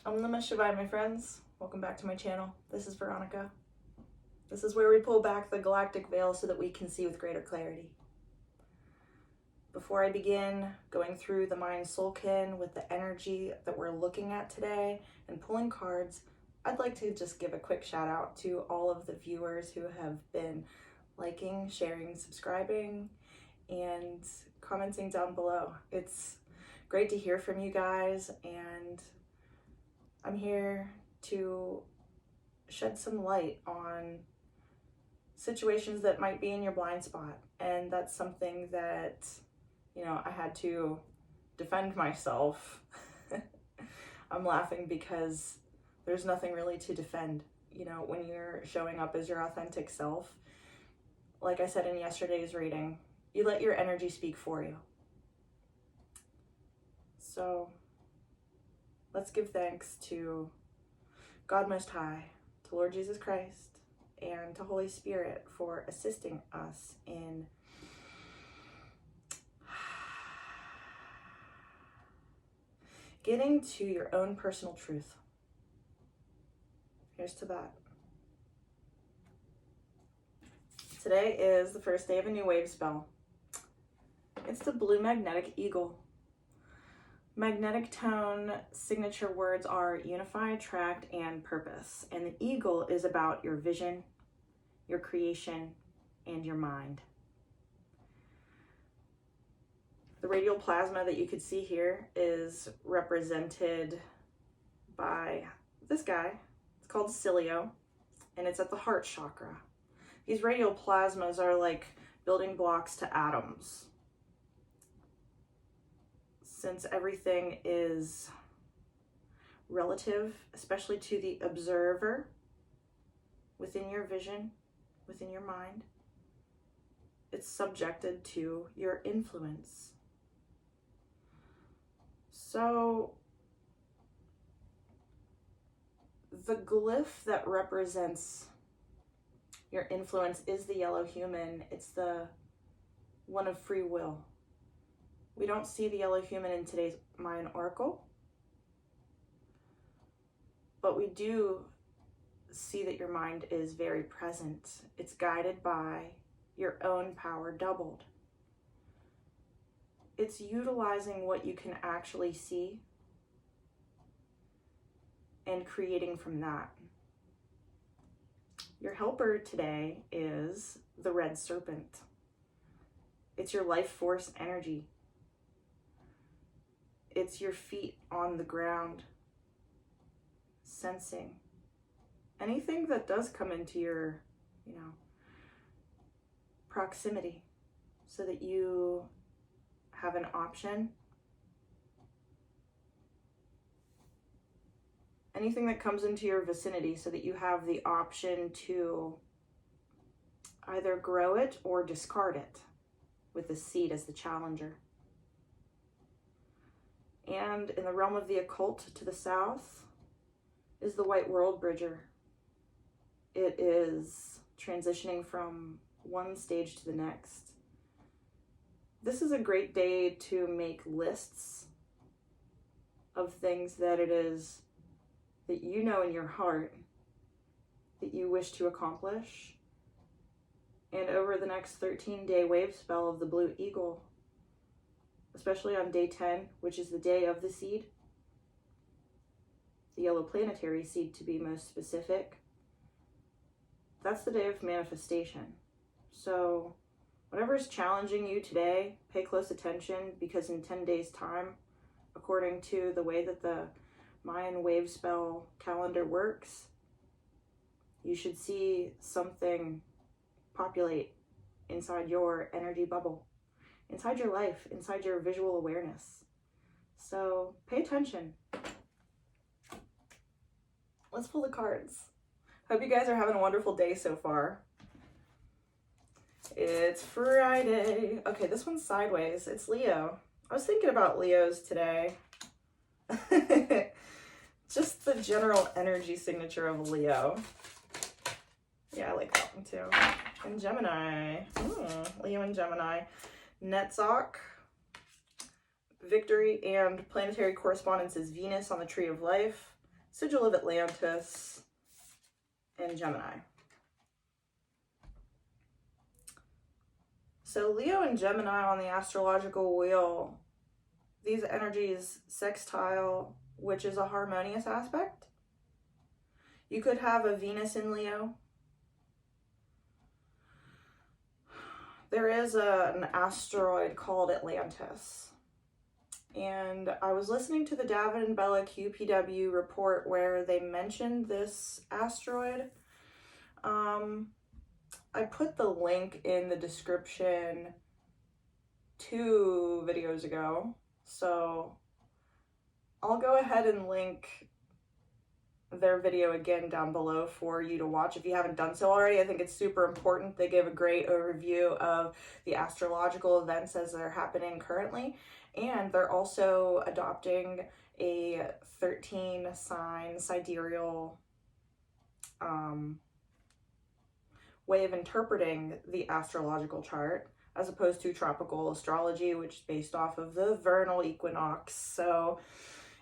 Om Namah Shivaya, my friends. Welcome back to my channel. This is Veronica. This is where we pull back the galactic veil so that we can see with greater clarity. Before I begin going through the Mayan Soulkin with the energy that we're looking at today and pulling cards, I'd like to just give a quick shout out to all of the viewers who have been liking, sharing, subscribing, and commenting down below. It's great to hear from you guys, and I'm here to shed some light on situations that might be in your blind spot. And that's something that, I had to defend myself. I'm laughing because there's nothing really to defend. When you're showing up as your authentic self, like I said in yesterday's reading, you let your energy speak for you. So let's give thanks to God Most High, to Lord Jesus Christ, and to Holy Spirit for assisting us in getting to your own personal truth. Here's to that. Today is the first day of a new wave spell. It's the Blue Magnetic Eagle. Magnetic tone signature words are unify, attract, and purpose. And the eagle is about your vision, your creation, and your mind. The radial plasma that you could see here is represented by this guy. It's called Cilio, and it's at the heart chakra. These radial plasmas are like building blocks to atoms. Since everything is relative, especially to the observer within your vision, within your mind, it's subjected to your influence. So the glyph that represents your influence is the yellow human. It's the one of free will. We don't see the yellow human in today's Mayan oracle, but we do see that your mind is very present. It's guided by your own power doubled. It's utilizing what you can actually see and creating from that. Your helper today is the red serpent. It's your life force energy. It's your feet on the ground, sensing anything that does come into your, proximity, so that you have an option. Anything that comes into your vicinity, so that you have the option to either grow it or discard it, with the seed as the challenger. And in the realm of the occult to the south is the White World Bridger. It is transitioning from one stage to the next. This is a great day to make lists of things that it is that you know in your heart that you wish to accomplish. And over the next 13-day wave spell of the Blue Eagle, especially on day 10, which is the day of the seed, the yellow planetary seed to be most specific, that's the day of manifestation. So whatever is challenging you today, pay close attention, because in 10 days' time, according to the way that the Mayan wave spell calendar works, you should see something populate inside your energy bubble, inside your life, inside your visual awareness. So pay attention. Let's pull the cards. Hope you guys are having a wonderful day so far. It's Friday. Okay, this one's sideways. It's Leo. I was thinking about Leos today. Just the general energy signature of a Leo. Yeah, I like that one too. And Gemini. Leo and Gemini. Netzach. Victory and planetary correspondence is Venus on the Tree of Life. sigil of Atlantis, and Gemini. So Leo and Gemini on the astrological wheel, these energies sextile, which is a harmonious aspect. You could have a Venus in Leo. There is an asteroid called Atlantis. And I was listening to the Davyd Bella QPW report where they mentioned this asteroid. I put the link in the description 2 videos ago, so I'll go ahead and link their video again down below for you to watch if you haven't done so already. I think it's super important. They gave a great overview of the astrological events as they're happening currently, and they're also adopting a 13-sign sidereal way of interpreting the astrological chart, as opposed to tropical astrology, which is based off of the vernal equinox. So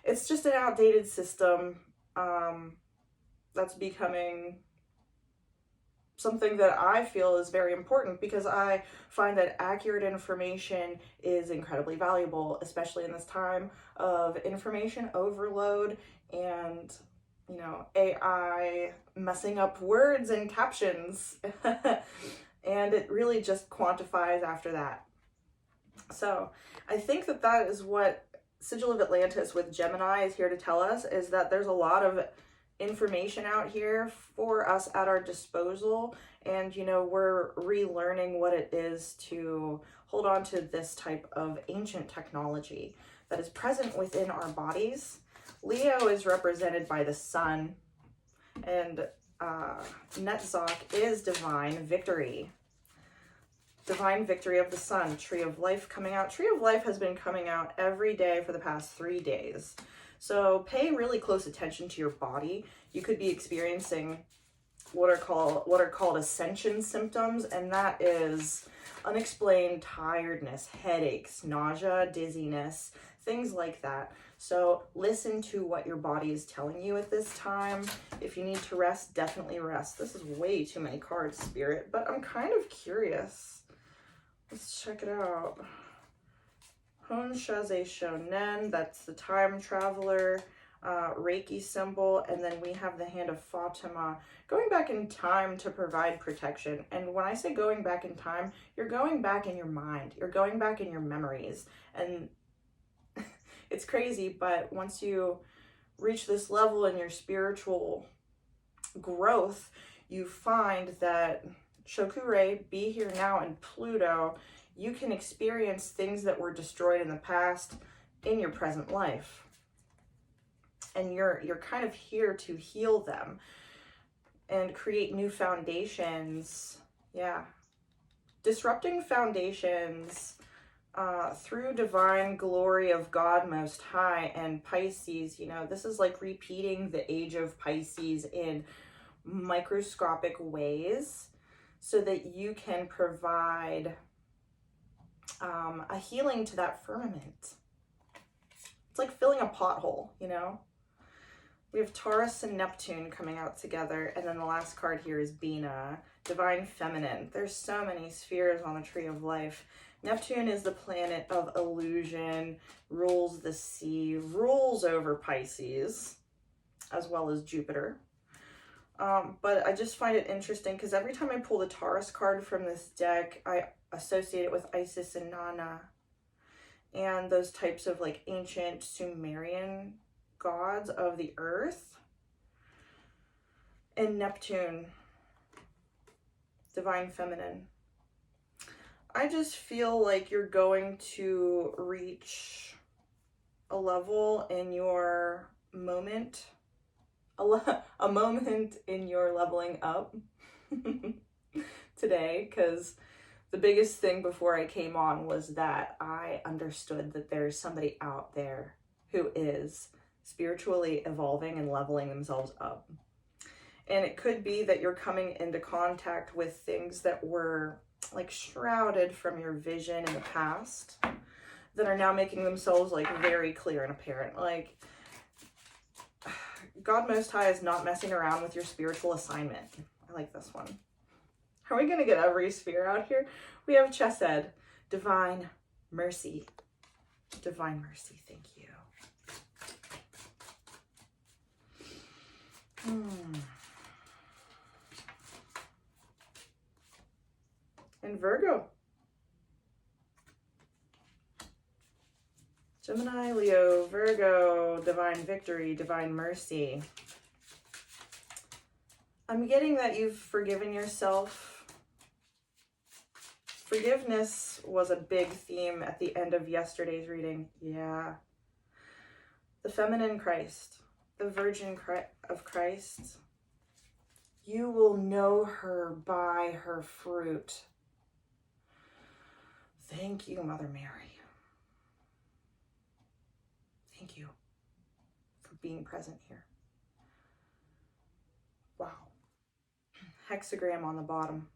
it's just an outdated system that's becoming something that I feel is very important, because I find that accurate information is incredibly valuable, especially in this time of information overload and, you know, AI messing up words and captions. And it really just quantifies after that. So I think that that is what Sigil of Atlantis with Gemini is here to tell us, is that there's a lot of information out here for us at our disposal, and you know, we're relearning what it is to hold on to this type of ancient technology that is present within our bodies. Leo is represented by the sun, and Netzach is divine victory. Divine victory of the sun, tree of life coming out. Tree of life has been coming out every day for the past 3 days. So pay really close attention to your body. You could be experiencing what are called ascension symptoms, and that is unexplained tiredness, headaches, nausea, dizziness, things like that. So listen to what your body is telling you at this time. If you need to rest, definitely rest. This is way too many cards, Spirit, but I'm kind of curious. Let's check it out. Hon Shaze Shonen, that's the time traveler, Reiki symbol, and then we have the hand of Fatima, going back in time to provide protection. And when I say going back in time, you're going back in your mind, you're going back in your memories. And it's crazy, but once you reach this level in your spiritual growth, you find that Shokure, Be Here Now, and Pluto, you can experience things that were destroyed in the past in your present life. And you're kind of here to heal them and create new foundations. Yeah. Disrupting foundations through divine glory of God Most High. And Pisces, you know, this is like repeating the age of Pisces in microscopic ways so that you can provide a healing to that firmament. It's like filling a pothole, you know? We have Taurus and Neptune coming out together, and then the last card here is Bina, Divine Feminine. There's so many spheres on the Tree of Life. Neptune is the planet of illusion, rules the sea, rules over Pisces, as well as Jupiter. But I just find it interesting because every time I pull the Taurus card from this deck, I associate it with Isis and Nana and those types of like ancient Sumerian gods of the earth. And Neptune, Divine Feminine. I just feel like you're going to reach a level in your moment, a moment in your leveling up today, because the biggest thing before I came on was that I understood that there's somebody out there who is spiritually evolving and leveling themselves up. And it could be that you're coming into contact with things that were like shrouded from your vision in the past that are now making themselves like very clear and apparent. Like God Most High is not messing around with your spiritual assignment. I like this one. Are we going to get every sphere out here? We have Chesed, divine mercy. Divine mercy, thank you. And Virgo. Gemini, Leo, Virgo, divine victory, divine mercy. I'm getting that you've forgiven yourself. Forgiveness was a big theme at the end of yesterday's reading. Yeah. The feminine Christ, the virgin of Christ. You will know her by her fruit. Thank you, Mother Mary. Thank you for being present here. Wow. Hexagram on the bottom.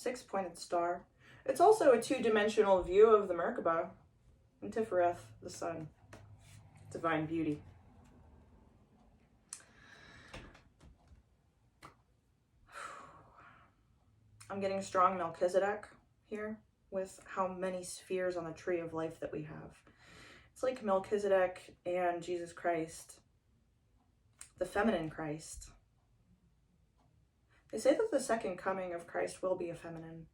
6-pointed star. It's also a 2-dimensional view of the Merkaba. And Tifereth, the sun. Divine beauty. I'm getting strong Melchizedek here with how many spheres on the tree of life that we have. It's like Melchizedek and Jesus Christ, the feminine Christ. They say that the second coming of Christ will be a feminine.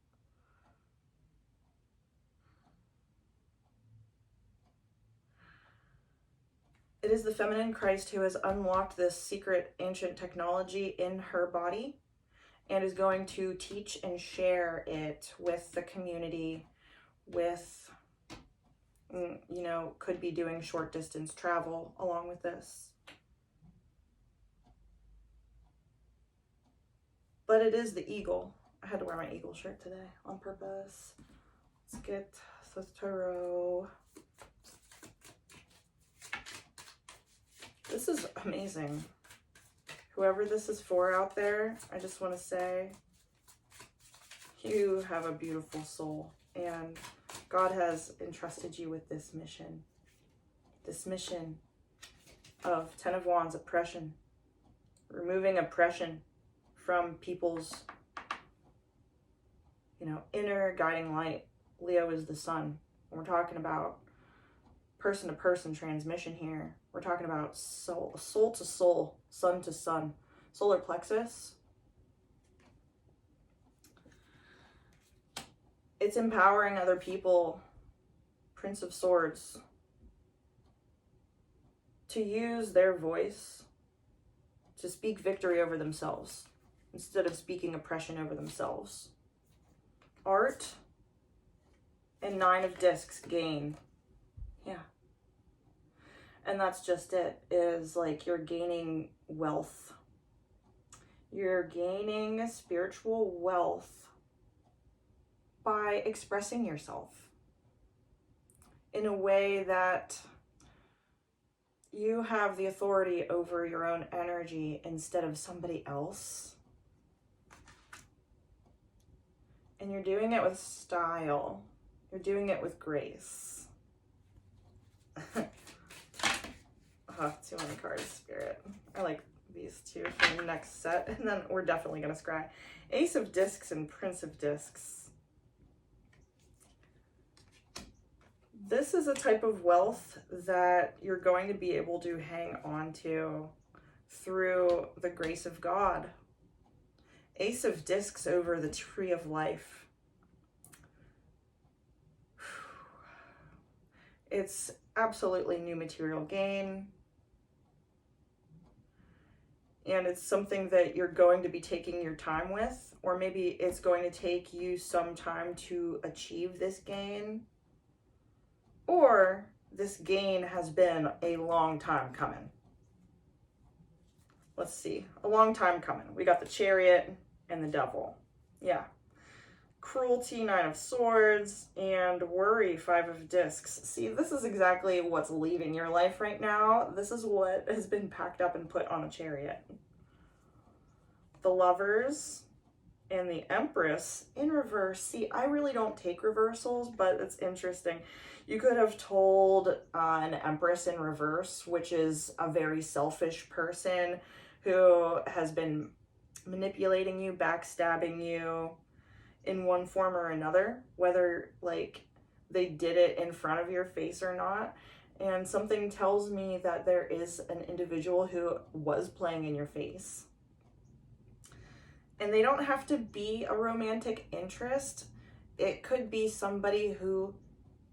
It is the feminine Christ who has unlocked this secret ancient technology in her body and is going to teach and share it with the community, with, you know, could be doing short distance travel along with this. But it is the eagle. I had to wear my eagle shirt today on purpose. Let's get the tarot. This is amazing. Whoever this is for out there, I just want to say, you have a beautiful soul, and God has entrusted you with this mission. This mission of 10 of Wands, oppression. Removing oppression from people's, you know, inner guiding light. Leo is the sun. We're talking about person-to-person transmission here. We're talking about soul to soul, sun to sun, solar plexus. It's empowering other people, Prince of Swords, to use their voice to speak victory over themselves instead of speaking oppression over themselves. Art and 9 of Discs, gain. Yeah. And that's just it, is like you're gaining wealth. You're gaining spiritual wealth by expressing yourself in a way that you have the authority over your own energy instead of somebody else. And you're doing it with style. You're doing it with grace. Too many cards, Spirit. I like these two for the next set, and then we're definitely going to scry. Ace of Discs and Prince of Discs. This is a type of wealth that you're going to be able to hang on to through the grace of God. Ace of Discs over the Tree of Life. It's absolutely new material gain. And it's something that you're going to be taking your time with, or maybe it's going to take you some time to achieve this gain, or this gain has been a long time coming. Let's see, a long time coming. We got the Chariot and the Devil. Yeah. Cruelty, 9 of Swords, and Worry, 5 of Discs. See, this is exactly what's leaving your life right now. This is what has been packed up and put on a chariot. The Lovers, and the Empress in reverse. See, I really don't take reversals, but it's interesting. You could have told an Empress in reverse, which is a very selfish person who has been manipulating you, backstabbing you in one form or another, whether like they did it in front of your face or not. And something tells me that there is an individual who was playing in your face. And they don't have to be a romantic interest. It could be somebody who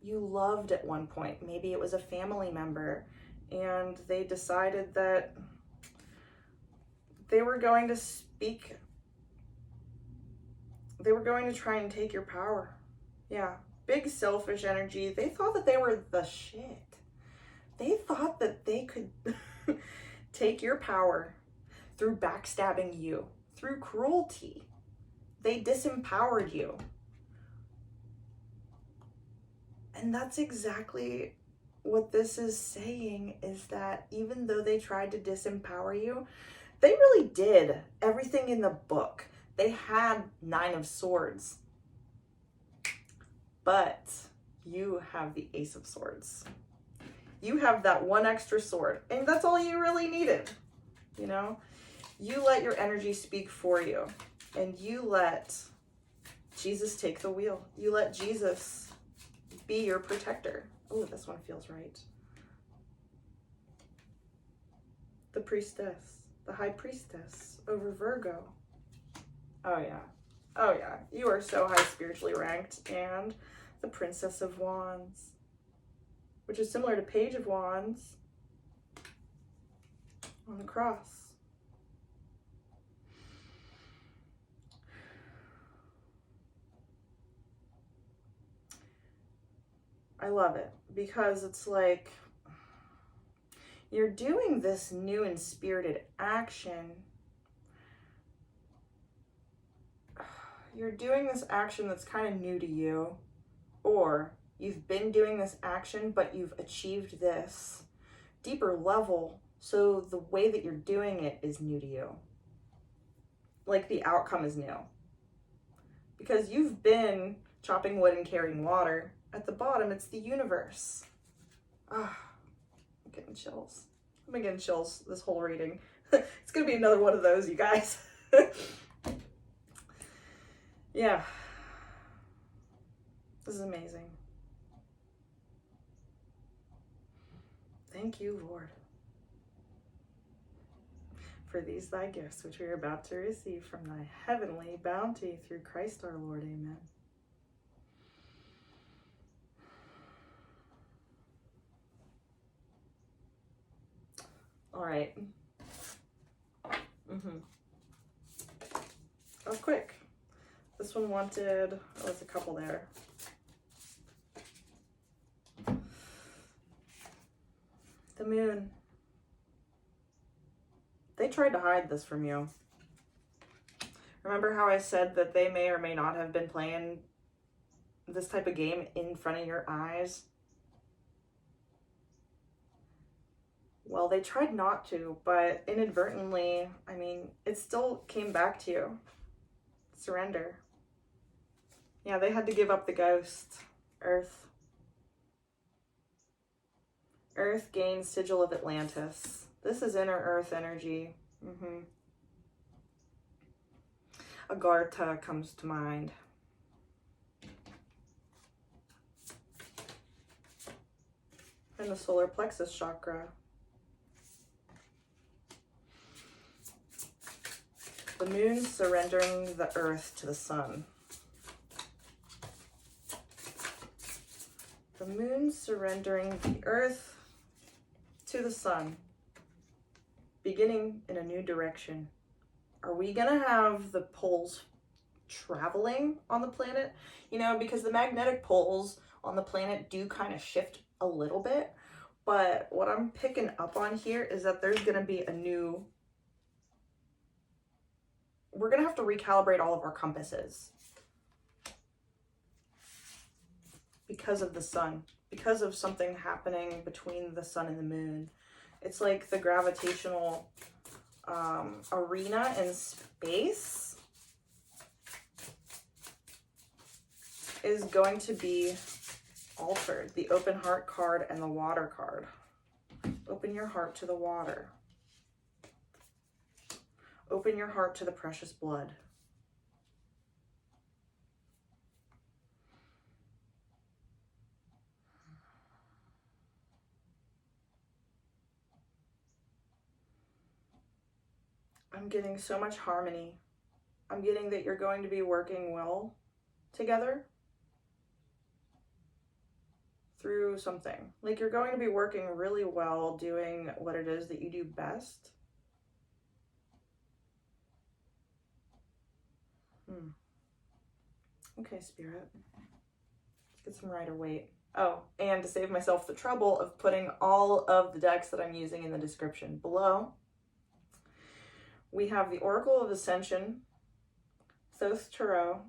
you loved at one point. Maybe it was a family member and they decided that they were going to speak. They were going to try and take your power. Yeah, big selfish energy. They thought that they were the shit. They thought that they could take your power through backstabbing you, through cruelty. They disempowered you. And that's exactly what this is saying, is that even though they tried to disempower you, they really did everything in the book. They had 9 of Swords, but you have the Ace of Swords. You have that 1 extra sword, and that's all you really needed. You know, you let your energy speak for you, and you let Jesus take the wheel. You let Jesus be your protector. Oh, this one feels right. The Priestess, the High Priestess over Virgo. Oh yeah. Oh yeah. You are so high spiritually ranked. And the Princess of Wands, which is similar to Page of Wands on the cross. I love it because it's like you're doing this new and spirited action. You're doing this action that's kind of new to you, or you've been doing this action, but you've achieved this deeper level. So the way that you're doing it is new to you. Like the outcome is new. Because you've been chopping wood and carrying water. At the bottom, it's the universe. Ah, I'm getting chills. I've been getting chills this whole reading. It's going to be another one of those, you guys. Yeah. This is amazing. Thank you, Lord, for these thy gifts, which we are about to receive from thy heavenly bounty through Christ our Lord. Amen. All right. Oh, quick. This one wanted, oh, there's a couple there. The moon. They tried to hide this from you. Remember how I said that they may or may not have been playing this type of game in front of your eyes? Well, they tried not to, but inadvertently, I mean, it still came back to you. Surrender. Yeah, they had to give up the ghost. Earth. Earth gains Sigil of Atlantis. This is inner Earth energy. Agartha comes to mind. And the solar plexus chakra. The moon surrendering the earth to the sun. The moon surrendering the earth to the sun, beginning in a new direction. Are we gonna have the poles traveling on the planet? You know, because the magnetic poles on the planet do kind of shift a little bit, but what I'm picking up on here is that there's gonna be a new, we're gonna have to recalibrate all of our compasses because of the sun, because of something happening between the sun and the moon. It's like the gravitational arena in space is going to be altered. The open heart card and the water card. Open your heart to the water. Open your heart to the precious blood. I'm getting so much harmony. I'm getting that you're going to be working well together through something. Like you're going to be working really well doing what it is that you do best. Okay, Spirit. Let's get some Rider-Waite. Oh, and to save myself the trouble of putting all of the decks that I'm using in the description below, we have the Oracle of Ascension, Thoth Tarot,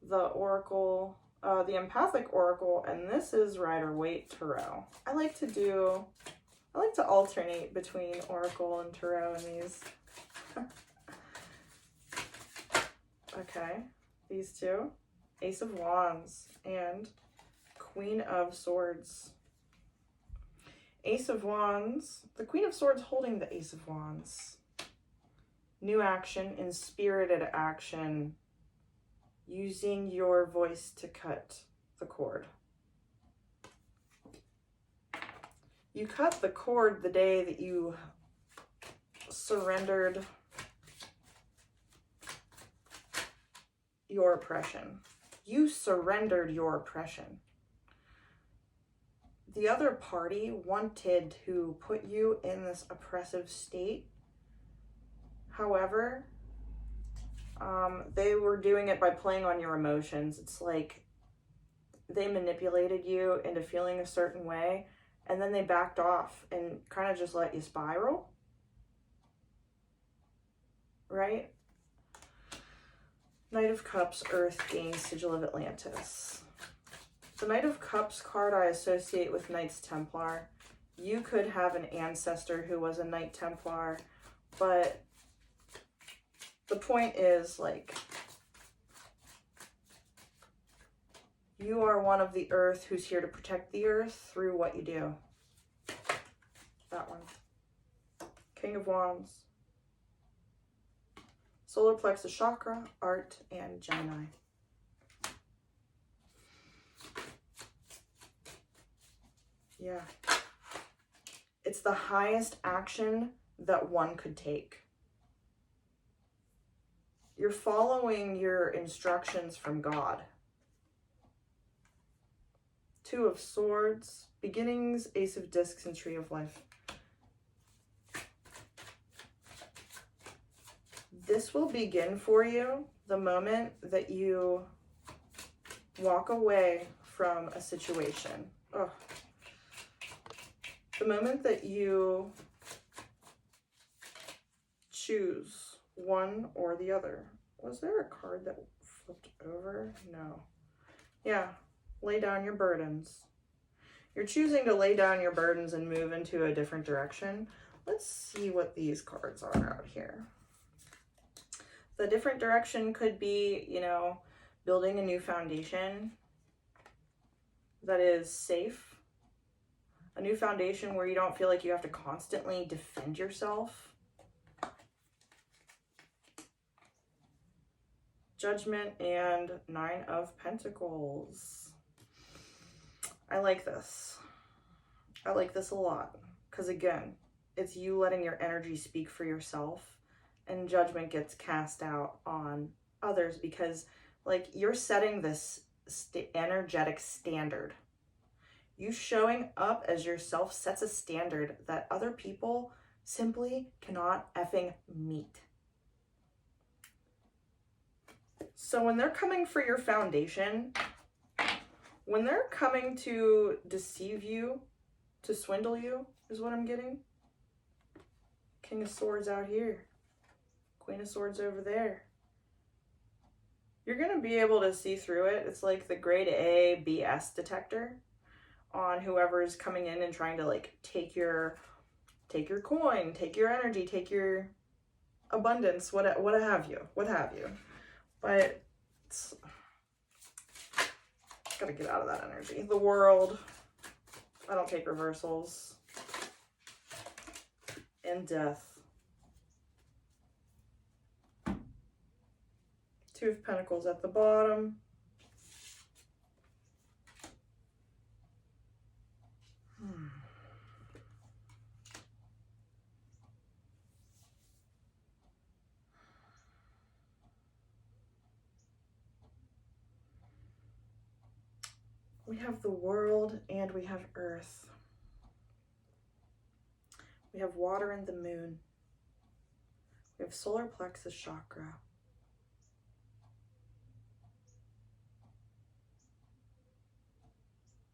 the Oracle, the Empathic Oracle, and this is Rider-Waite Tarot. I like to alternate between Oracle and Tarot in these. Okay, these two, Ace of Wands and Queen of Swords. Ace of Wands, the Queen of Swords holding the Ace of Wands. New action, inspirited action, using your voice to cut the cord. You cut the cord the day that you surrendered your oppression. You surrendered your oppression. The other party wanted to put you in this oppressive state. However, they were doing it by playing on your emotions. It's like they manipulated you into feeling a certain way, and then they backed off and kind of just let you spiral. Right? Knight of Cups, Earth gains Sigil of Atlantis. The Knight of Cups card I associate with Knights Templar. You could have an ancestor who was a Knight Templar, but the point is, like, you are one of the Earth who's here to protect the Earth through what you do. That one. King of Wands. Solar Plexus Chakra, Art, and Gemini. Yeah. It's the highest action that one could take. You're following your instructions from God. Two of Swords, Beginnings, Ace of Discs, and Tree of Life. This will begin for you the moment that you walk away from a situation. Oh. The moment that you choose one or the other. Was there a card that flipped over? No. Yeah, lay down your burdens. You're choosing to lay down your burdens and move into a different direction. Let's see what these cards are out here. The different direction could be, you know, building a new foundation that is safe. A new foundation where you don't feel like you have to constantly defend yourself. Judgment and Nine of Pentacles. I like this. I like this a lot. Because again, it's you letting your energy speak for yourself. And judgment gets cast out on others because, like, you're setting this energetic standard. You showing up as yourself sets a standard that other people simply cannot effing meet. So when they're coming for your foundation, when they're coming to deceive you, to swindle you, is what I'm getting. King of Swords out here. Queen of Swords over there. You're going to be able to see through it. It's like the grade A BS detector on whoever is coming in and trying to, like, take your coin, take your energy, take your abundance, what have you. But Gotta get out of that energy. The world. I don't take reversals. And death. Two of Pentacles at the bottom. We have the world and we have earth. We have water and the moon. We have solar plexus chakra.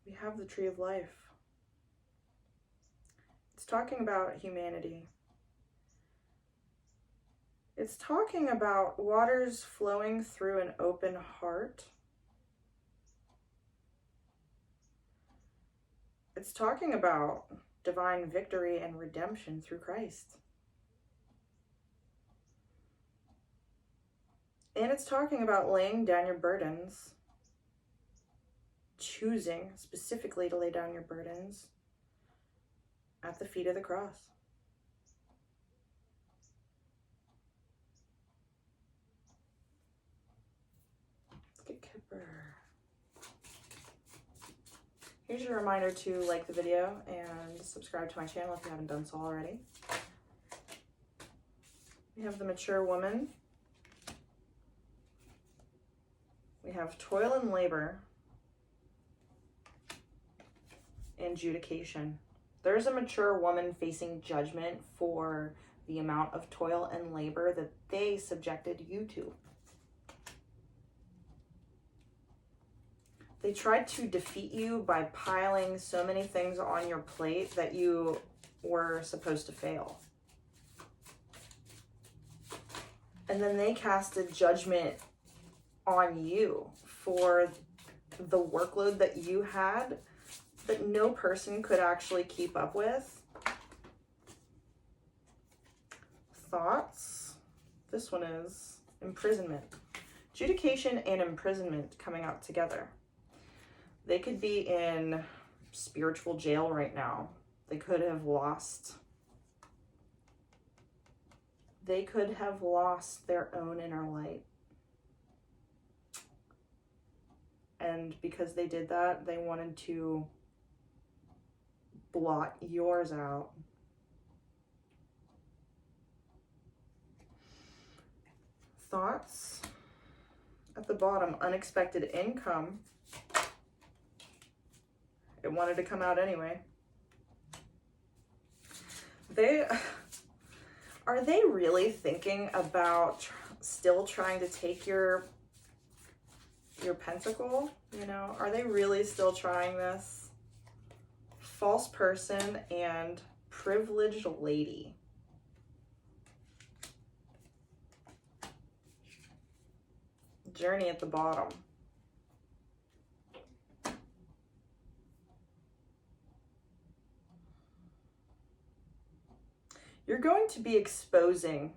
We have the tree of life. It's talking about humanity. It's talking about waters flowing through an open heart. It's talking about divine victory and redemption through Christ. And it's talking about laying down your burdens, choosing specifically to lay down your burdens at the feet of the cross. Let's get Kipper. Here's your reminder to like the video and subscribe to my channel if you haven't done so already. We have the mature woman. We have toil and labor and adjudication. There's a mature woman facing judgment for the amount of toil and labor that they subjected you to. They tried to defeat you by piling so many things on your plate that you were supposed to fail. And then they casted judgment on you for the workload that you had that no person could actually keep up with. Thoughts. This one is imprisonment. Adjudication and imprisonment coming out together. They could be in spiritual jail right now. They could have lost. They could have lost their own inner light. And because they did that, they wanted to blot yours out. Thoughts. At the bottom, unexpected income. It wanted to come out anyway. Are they really thinking about still trying to take your pentacle? You know, are they really still trying this? False person and privileged lady. Journey at the bottom. You're going to be exposing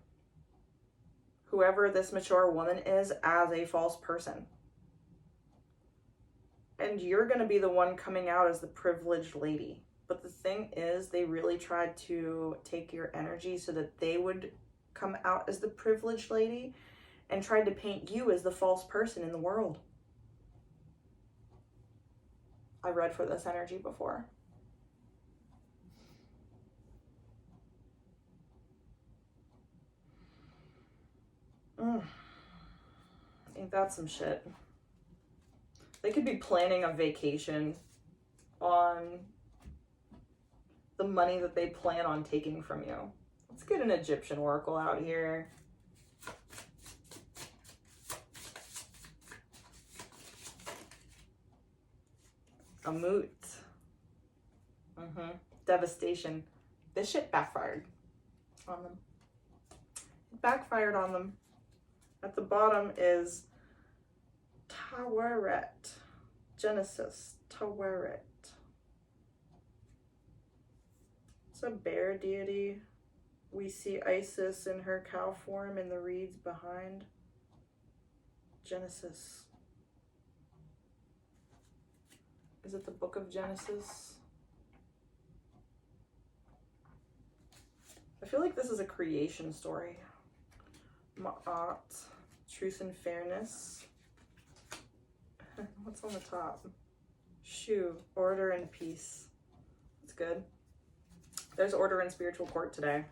whoever this mature woman is as a false person. And you're going to be the one coming out as the privileged lady. But the thing is, they really tried to take your energy so that they would come out as the privileged lady and tried to paint you as the false person in the world. I read for this energy before. Ain't that some shit? They could be planning a vacation on the money that they plan on taking from you. Let's get an Egyptian oracle out here. A moot. Devastation. This shit backfired on them. It backfired on them. At the bottom is Taweret. Genesis. Taweret. It's a bear deity. We see Isis in her cow form in the reeds behind. Genesis. Is it the book of Genesis? I feel like this is a creation story. Ma'at, truth and fairness. What's on the top? Shu, order and peace. That's good. There's order in spiritual court today.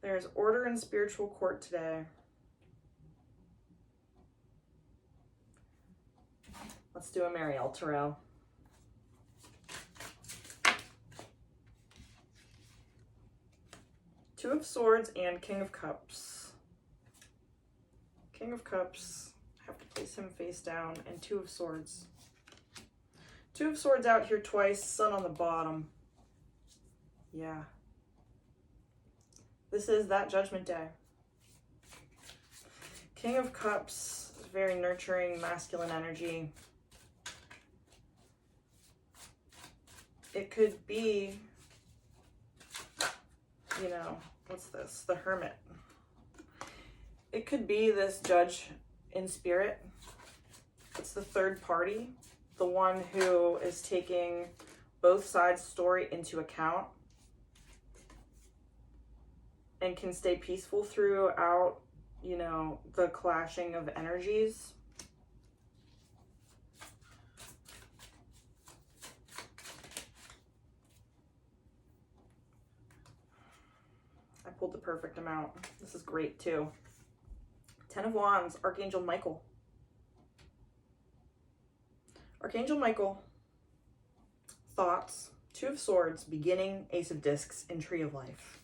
There's order in spiritual court today. Let's do a Mariel Tarot. Two of Swords and King of Cups. King of Cups. I have to place him face down. And Two of Swords. Two of Swords out here twice. Sun on the bottom. Yeah. This is that Judgment Day. King of Cups is very nurturing, masculine energy. It could be, you know, what's this? The Hermit. It could be this judge in spirit. It's the third party, the one who is taking both sides' story into account and can stay peaceful throughout, you know, the clashing of energies. I pulled the perfect amount. This is great too. Ten of Wands, Archangel Michael. Archangel Michael, thoughts, Two of Swords, beginning, Ace of Discs, and Tree of Life.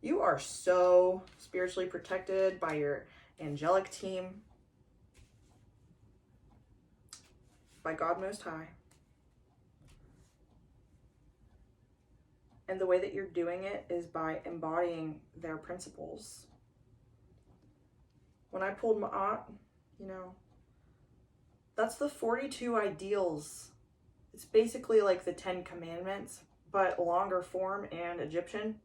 You are so spiritually protected by your angelic team, by God Most High. And the way that you're doing it is by embodying their principles. When I pulled Ma'at, you know, that's the 42 ideals. It's basically like the 10 Commandments, but longer form and Egyptian.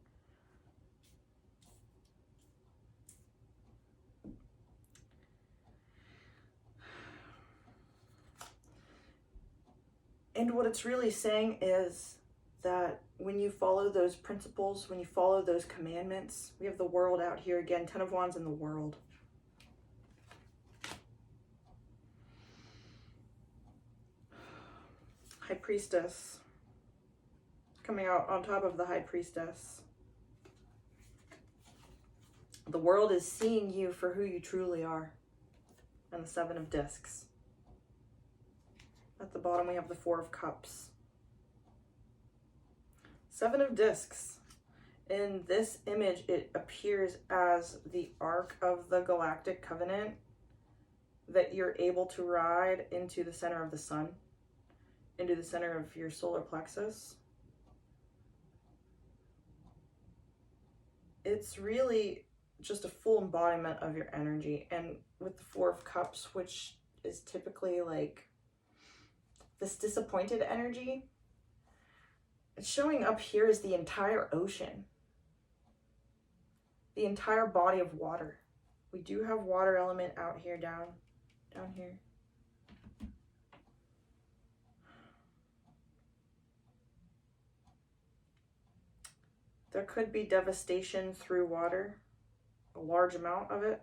And what it's really saying is that when you follow those principles, when you follow those commandments, we have the world out here again, Ten of Wands in the world. High Priestess, coming out on top of the High Priestess. The world is seeing you for who you truly are. And the Seven of Discs. At the bottom we have the Four of Cups. Seven of Discs. In this image, it appears as the Ark of the Galactic Covenant that you're able to ride into the center of the sun, into the center of your solar plexus. It's really just a full embodiment of your energy. And with the Four of Cups, which is typically like this disappointed energy, it's showing up here as the entire ocean, the entire body of water. We do have water element out here, down here. There could be devastation through water, a large amount of it.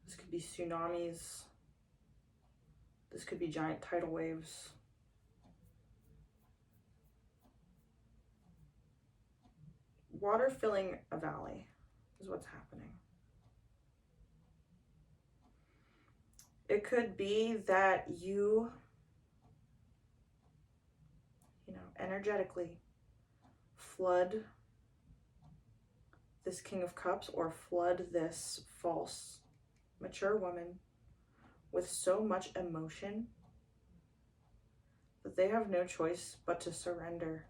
This could be tsunamis. This could be giant tidal waves. Water filling a valley is what's happening. It could be that you energetically flood this King of Cups or flood this false mature woman with so much emotion that they have no choice but to surrender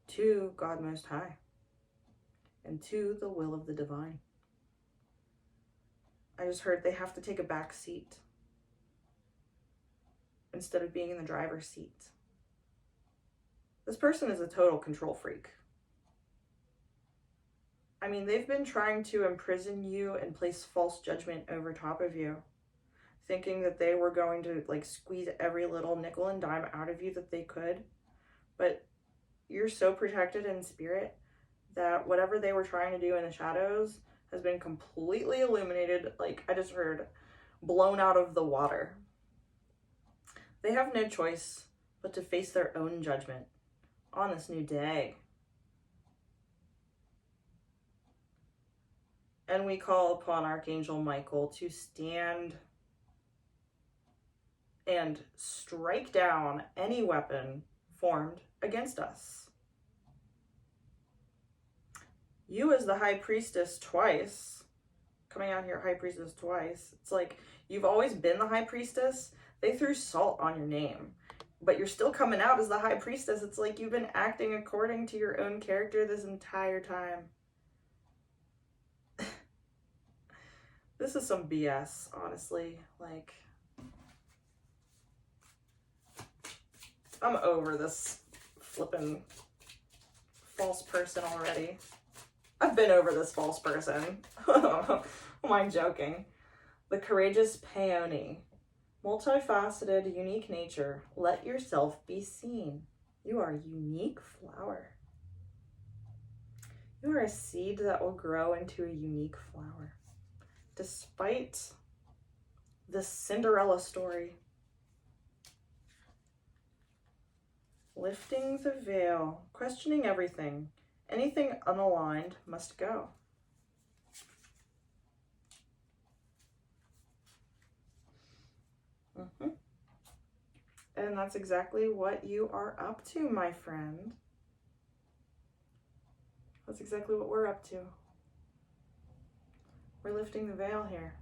to God Most High and to the will of the divine. I just heard they have to take a back seat instead of being in the driver's seat. This person is a total control freak. I mean, they've been trying to imprison you and place false judgment over top of you, thinking that they were going to like squeeze every little nickel and dime out of you that they could. But you're so protected in spirit that whatever they were trying to do in the shadows has been completely illuminated, like I just heard, blown out of the water. They have no choice but to face their own judgment on this new day. And we call upon Archangel Michael to stand and strike down any weapon formed against us. You as the High Priestess twice, coming out here High Priestess twice, it's like you've always been the High Priestess. They threw salt on your name, but you're still coming out as the High Priestess. It's like you've been acting according to your own character this entire time. This is some BS, honestly. Like, I'm over this flippin' false person already. I've been over this false person. Am I joking? The courageous peony. Multifaceted, unique nature. Let yourself be seen. You are a unique flower. You are a seed that will grow into a unique flower. Despite the Cinderella story. Lifting the veil, questioning everything. Anything unaligned must go. And that's exactly what you are up to, my friend. That's exactly what we're up to. We're lifting the veil here.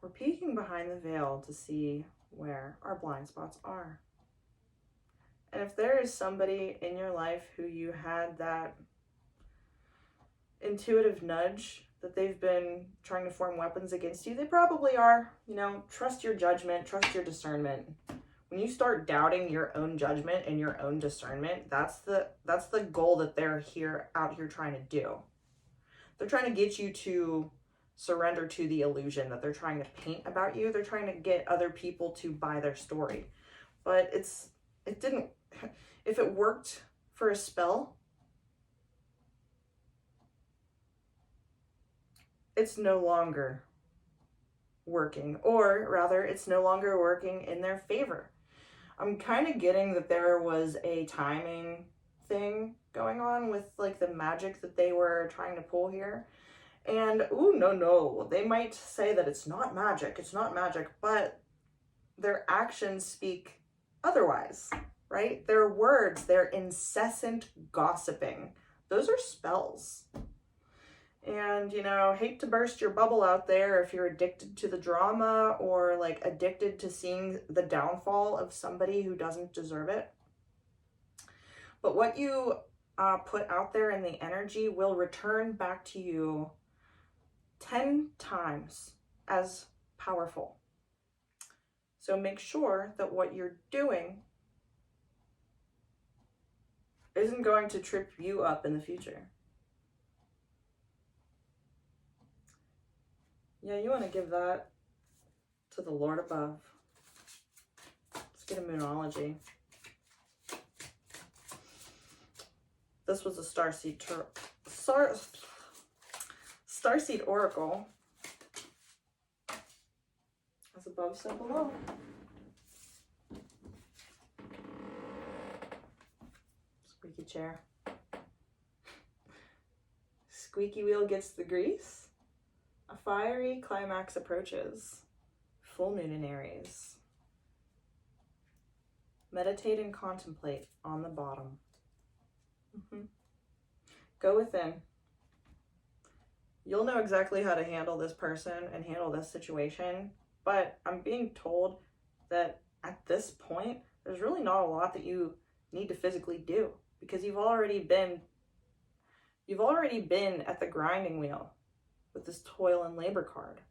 We're peeking behind the veil to see where our blind spots are. And if there is somebody in your life who you had that intuitive nudge that they've been trying to form weapons against you, they probably are. You know, trust your judgment, trust your discernment. When you start doubting your own judgment and your own discernment, that's the goal that they're out here trying to do. They're trying to get you to surrender to the illusion that they're trying to paint about you. They're trying to get other people to buy their story. But it didn't, if it worked for a spell, it's no longer working, or rather it's no longer working in their favor. I'm kind of getting that there was a timing thing going on with like the magic that they were trying to pull here. And no, they might say that it's not magic, but their actions speak otherwise, right? Their words, their incessant gossiping, those are spells. And, you know, hate to burst your bubble out there if you're addicted to the drama or like addicted to seeing the downfall of somebody who doesn't deserve it. But what you put out there in the energy will return back to you 10 times as powerful. So make sure that what you're doing isn't going to trip you up in the future. Yeah, you want to give that to the Lord above. Let's get a moonology. This was a starseed oracle. As above, so below. Squeaky chair. Squeaky wheel gets the grease. A fiery climax approaches. Full moon in Aries. Meditate and contemplate on the bottom. Go within. You'll know exactly how to handle this person and handle this situation, but I'm being told that at this point, there's really not a lot that you need to physically do because you've already been at the grinding wheel with this toil and labor card.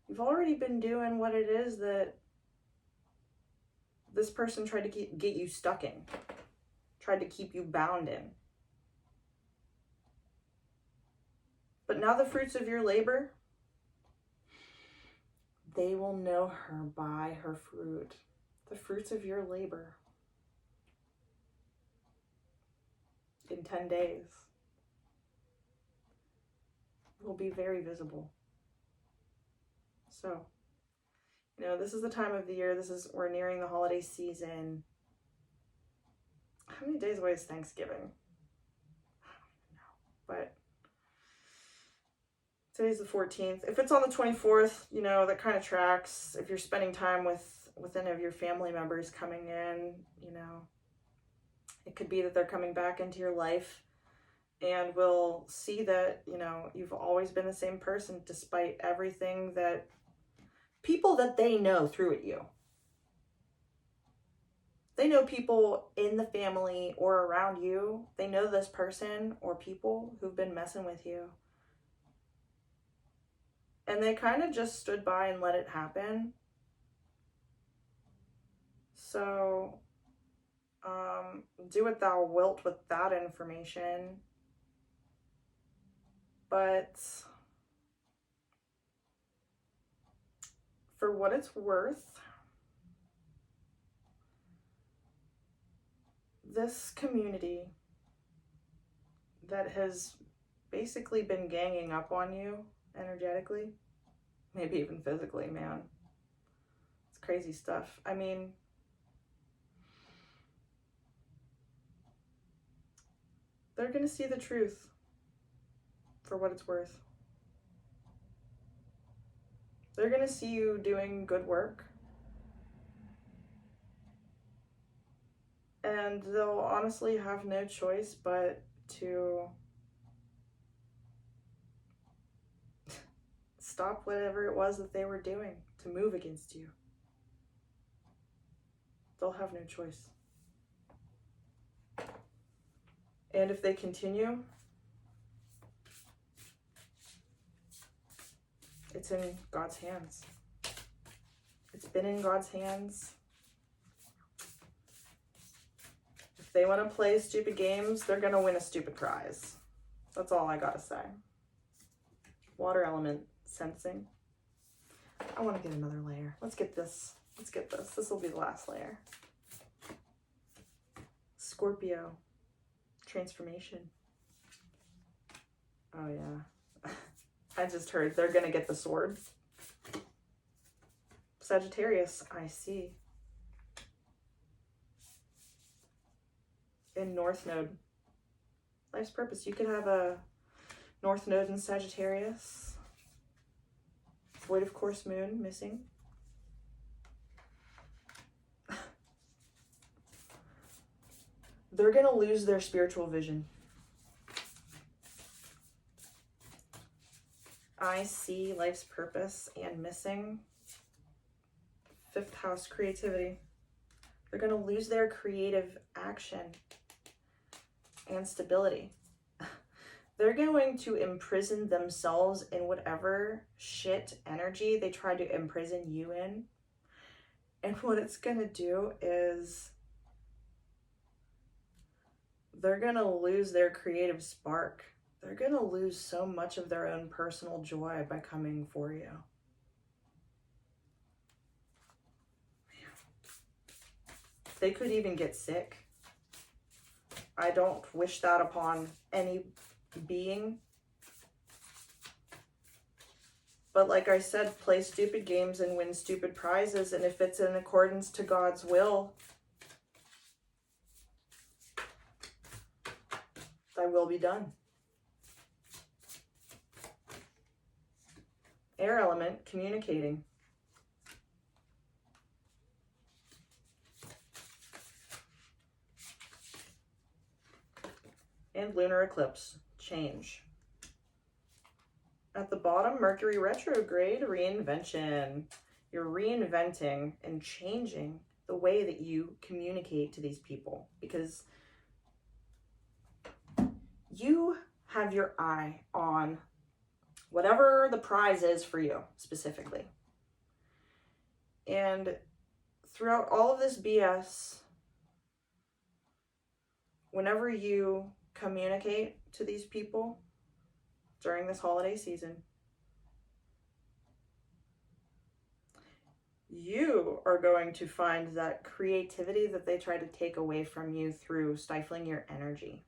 You've already been doing what it is that this person tried to get you stuck in, tried to keep you bound in. But now the fruits of your labor, they will know her by her fruit. The fruits of your labor. In 10 days will be very visible. So, you know, this is the time of the year. We're nearing the holiday season. How many days away is Thanksgiving? I don't even know. But today's the 14th. If it's on the 24th, you know, that kind of tracks. If you're spending time with any of your family members coming in, you know, it could be that they're coming back into your life and will see that, you know, you've always been the same person despite everything that people that they know threw at you. They know people in the family or around you. They know this person or people who've been messing with you. And they kind of just stood by and let it happen. So, do what thou wilt with that information. But for what it's worth, this community that has basically been ganging up on you energetically, maybe even physically, man. It's crazy stuff. I mean, they're going to see the truth for what it's worth. They're going to see you doing good work. And they'll honestly have no choice but to stop whatever it was that they were doing to move against you. They'll have no choice. And if they continue, it's in God's hands. It's been in God's hands. If they want to play stupid games, they're going to win a stupid prize. That's all I gotta say. Water element sensing. I want to get another layer. Let's get this. This will be the last layer. Scorpio. Transformation. Oh yeah. I just heard they're gonna get the sword. Sagittarius, I see. In North Node. Life's purpose. You could have a North Node in Sagittarius. Void of course moon missing. They're gonna lose their spiritual vision. I see life's purpose and missing. 5th house, creativity. They're gonna lose their creative action and stability. They're going to imprison themselves in whatever shit energy they try to imprison you in. And what it's gonna do is they're gonna lose their creative spark. They're gonna lose so much of their own personal joy by coming for you. They could even get sick. I don't wish that upon any being. But like I said, play stupid games and win stupid prizes. And if it's in accordance to God's will, thy will be done. Air element, communicating. And lunar eclipse, change. At the bottom, Mercury retrograde, reinvention. You're reinventing and changing the way that you communicate to these people because you have your eye on whatever the prize is for you specifically. And throughout all of this BS, whenever you communicate to these people during this holiday season, you are going to find that creativity that they try to take away from you through stifling your energy.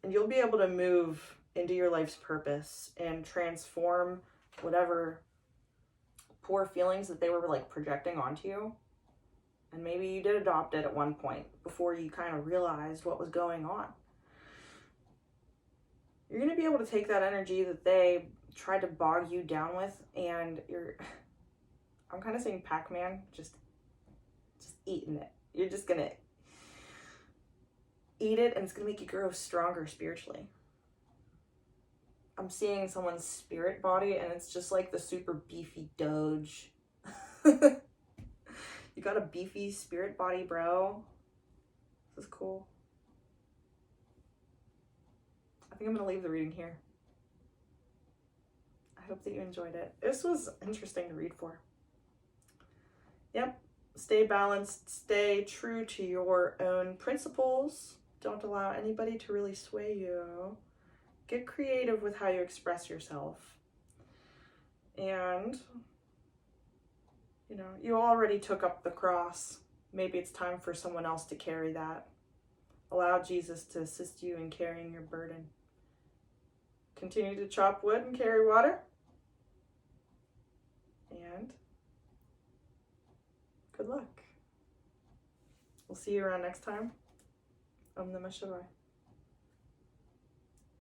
And you'll be able to move into your life's purpose and transform whatever poor feelings that they were like projecting onto you. And maybe you did adopt it at one point before you kind of realized what was going on. You're going to be able to take that energy that they tried to bog you down with, and I'm kind of saying Pac-Man, just eating it. You're just going to eat it, and it's going to make you grow stronger spiritually. I'm seeing someone's spirit body, and it's just like the super beefy Doge. You got a beefy spirit body, bro. This is cool. I think I'm going to leave the reading here. I hope that you enjoyed it. This was interesting to read for. Yep. Stay balanced. Stay true to your own principles. Don't allow anybody to really sway you. Get creative with how you express yourself. And, you know, you already took up the cross. Maybe it's time for someone else to carry that. Allow Jesus to assist you in carrying your burden. Continue to chop wood and carry water. And good luck. We'll see you around next time. Om Namah Shivaya.